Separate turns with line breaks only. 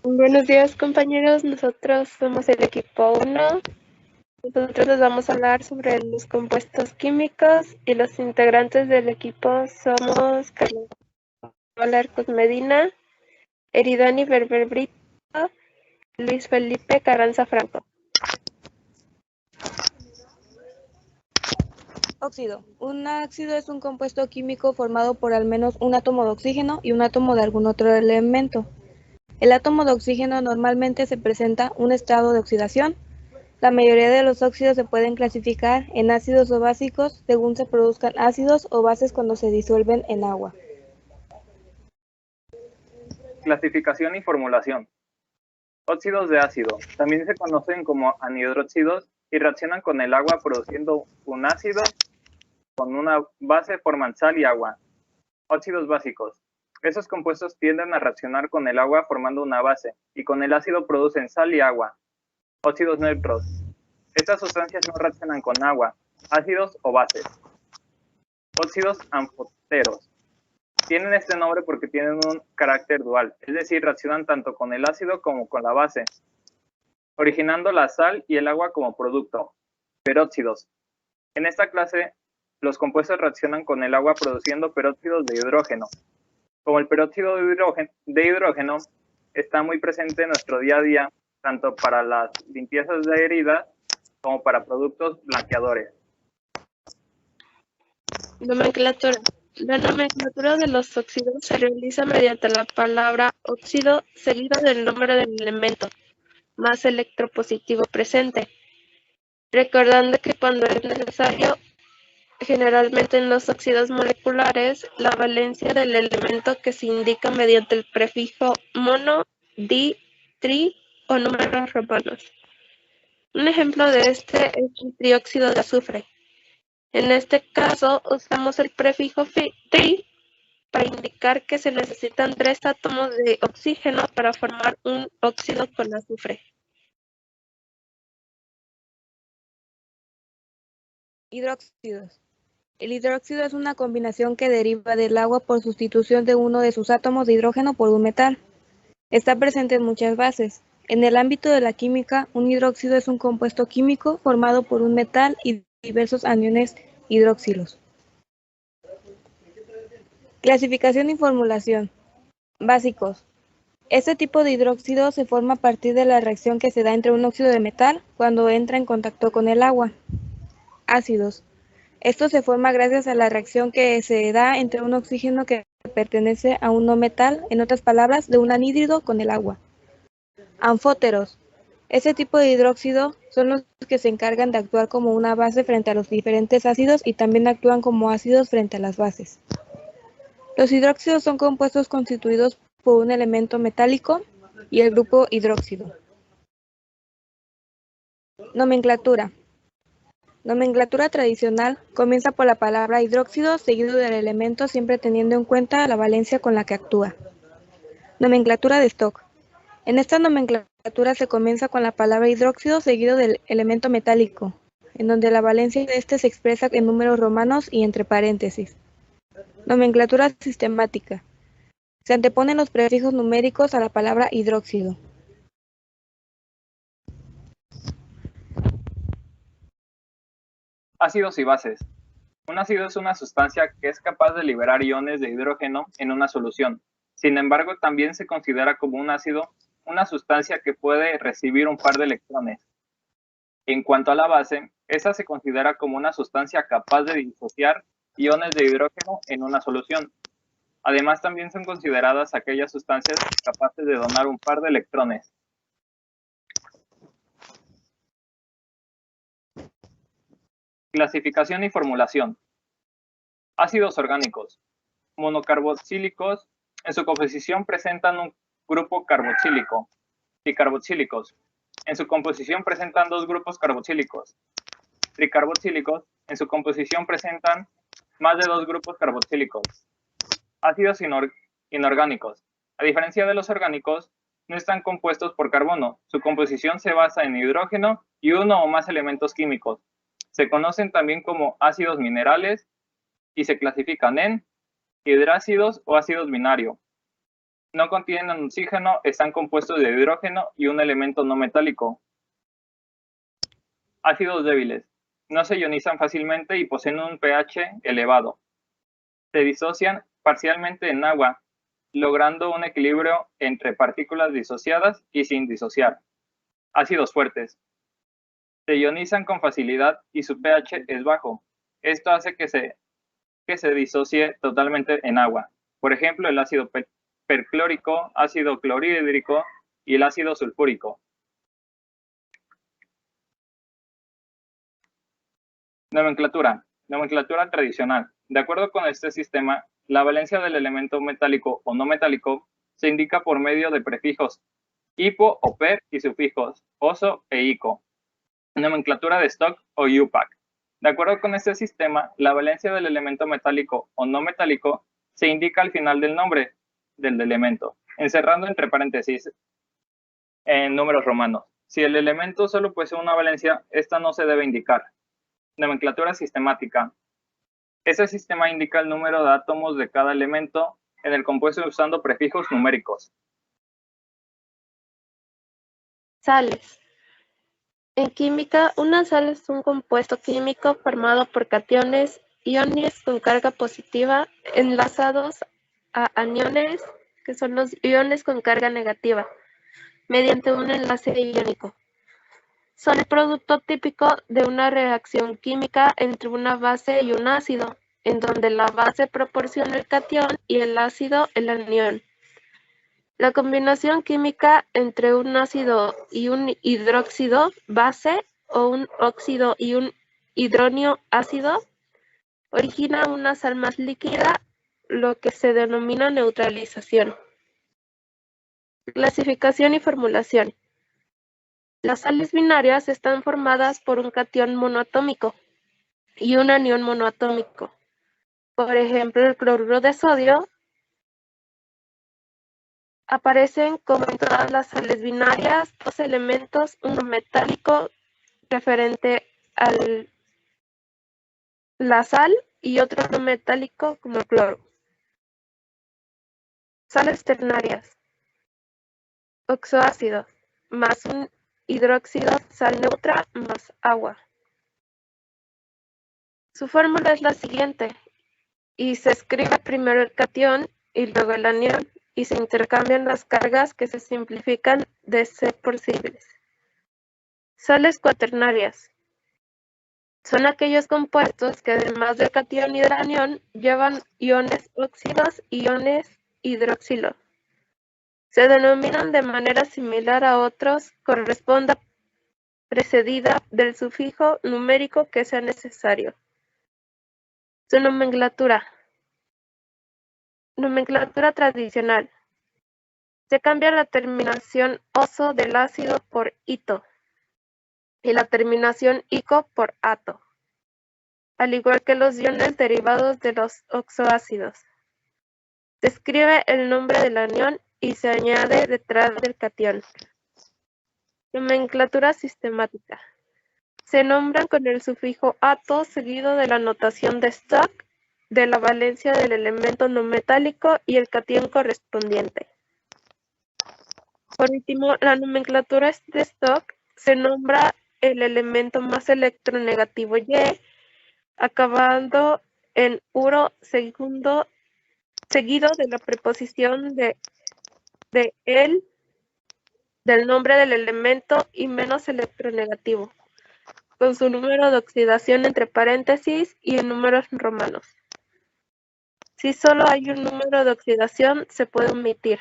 Buenos días, compañeros. Nosotros somos el equipo 1. Nosotros les vamos a hablar sobre los compuestos químicos y los integrantes del equipo somos Carlos Arcos Medina, Eridani Berber Brito, Luis Felipe Carranza Franco.
Óxido. Un ácido es un compuesto químico formado por al menos un átomo de oxígeno y un átomo de algún otro elemento. El átomo de oxígeno normalmente se presenta un estado de oxidación. La mayoría de los óxidos se pueden clasificar en ácidos o básicos según se produzcan ácidos o bases cuando se disuelven en agua.
Clasificación y formulación. Óxidos de ácido. También se conocen como anhidróxidos y reaccionan con el agua produciendo un ácido. Con una base forman sal y agua. Óxidos básicos. Esos compuestos tienden a reaccionar con el agua formando una base y con el ácido producen sal y agua. Óxidos neutros. Estas sustancias no reaccionan con agua, ácidos o bases. Óxidos anfoteros. Tienen este nombre porque tienen un carácter dual, es decir, reaccionan tanto con el ácido como con la base, originando la sal y el agua como producto. Peróxidos. En esta clase, los compuestos reaccionan con el agua produciendo peróxidos de hidrógeno. Como el peróxido de hidrógeno está muy presente en nuestro día a día, tanto para las limpiezas de heridas como para productos blanqueadores.
Nomenclatura. La nomenclatura de los óxidos se realiza mediante la palabra óxido seguido del nombre del elemento más electropositivo presente, recordando que cuando es necesario, generalmente en los óxidos moleculares, la valencia del elemento que se indica mediante el prefijo mono, di, tri o números romanos. Un ejemplo de este es el trióxido de azufre. En este caso, usamos el prefijo tri para indicar que se necesitan 3 átomos de oxígeno para formar un óxido con azufre.
Hidróxidos. El hidróxido es una combinación que deriva del agua por sustitución de uno de sus átomos de hidrógeno por un metal. Está presente en muchas bases. En el ámbito de la química, un hidróxido es un compuesto químico formado por un metal y diversos aniones hidroxilos. Clasificación y formulación. Básicos. Este tipo de hidróxido se forma a partir de la reacción que se da entre un óxido de metal cuando entra en contacto con el agua. Ácidos. Esto se forma gracias a la reacción que se da entre un oxígeno que pertenece a un no metal, en otras palabras, de un anhídrido con el agua. Anfóteros. Este tipo de hidróxido son los que se encargan de actuar como una base frente a los diferentes ácidos y también actúan como ácidos frente a las bases. Los hidróxidos son compuestos constituidos por un elemento metálico y el grupo hidróxido. Nomenclatura. Nomenclatura tradicional comienza por la palabra hidróxido seguido del elemento siempre teniendo en cuenta la valencia con la que actúa. Nomenclatura de stock. En esta nomenclatura se comienza con la palabra hidróxido seguido del elemento metálico, en donde la valencia de este se expresa en números romanos y entre paréntesis. Nomenclatura sistemática. Se anteponen los prefijos numéricos a la palabra hidróxido.
Ácidos y bases. Un ácido es una sustancia que es capaz de liberar iones de hidrógeno en una solución. Sin embargo, también se considera como un ácido una sustancia que puede recibir un par de electrones. En cuanto a la base, esa se considera como una sustancia capaz de disociar iones de hidrógeno en una solución. Además, también son consideradas aquellas sustancias capaces de donar un par de electrones. Clasificación y formulación. Ácidos orgánicos. Monocarboxílicos. En su composición presentan un grupo carboxílico. Dicarboxílicos. En su composición presentan 2 grupos carboxílicos. Tricarboxílicos. En su composición presentan más de 2 grupos carboxílicos. Ácidos inorgánicos. A diferencia de los orgánicos, no están compuestos por carbono. Su composición se basa en hidrógeno y uno o más elementos químicos. Se conocen también como ácidos minerales y se clasifican en hidrácidos o ácidos binarios. No contienen oxígeno, están compuestos de hidrógeno y un elemento no metálico. Ácidos débiles. No se ionizan fácilmente y poseen un pH elevado. Se disocian parcialmente en agua, logrando un equilibrio entre partículas disociadas y sin disociar. Ácidos fuertes. Se ionizan con facilidad y su pH es bajo. Esto hace que se disocie totalmente en agua. Por ejemplo, el ácido perclórico, ácido clorhídrico y el ácido sulfúrico. Nomenclatura. Nomenclatura tradicional. De acuerdo con este sistema, la valencia del elemento metálico o no metálico se indica por medio de prefijos hipo o per y sufijos oso e ico. Nomenclatura de Stock o UPAC. De acuerdo con este sistema, la valencia del elemento metálico o no metálico se indica al final del nombre del elemento, encerrando entre paréntesis en números romanos. Si el elemento solo posee una valencia, esta no se debe indicar. Nomenclatura sistemática. Este sistema indica el número de átomos de cada elemento en el compuesto usando prefijos numéricos.
Sales. En química, una sal es un compuesto químico formado por cationes, iones con carga positiva, enlazados a aniones, que son los iones con carga negativa, mediante un enlace iónico. Son el producto típico de una reacción química entre una base y un ácido, en donde la base proporciona el catión y el ácido el anión. La combinación química entre un ácido y un hidróxido base o un óxido y un hidrónio ácido origina una sal más líquida, lo que se denomina neutralización. Clasificación y formulación. Las sales binarias están formadas por un catión monoatómico y un anión monoatómico. Por ejemplo, el cloruro de sodio aparecen como en todas las sales binarias, dos elementos, uno metálico referente a la sal y otro no metálico como el cloro. Sales ternarias. Oxoácidos más un hidróxido, sal neutra más agua. Su fórmula es la siguiente, y se escribe primero el catión y luego el anión, y se intercambian las cargas que se simplifican de ser posibles. Sales cuaternarias. Son aquellos compuestos que además del catión y del anión llevan iones óxidos y iones hidroxilo. Se denominan de manera similar a otros, corresponda precedida del sufijo numérico que sea necesario. Su nomenclatura. Nomenclatura tradicional. Se cambia la terminación oso del ácido por ito y la terminación ico por ato, al igual que los iones derivados de los oxoácidos. Se escribe el nombre del anión y se añade detrás del catión. Nomenclatura sistemática. Se nombran con el sufijo ato seguido de la notación de Stock, de la valencia del elemento no metálico y el catión correspondiente. Por último, la nomenclatura de Stock se nombra el elemento más electronegativo Y, acabando en uro seguido de la preposición de el, del nombre del elemento y menos electronegativo, con su número de oxidación entre paréntesis y en números romanos. Si solo hay un número de oxidación, se puede omitir.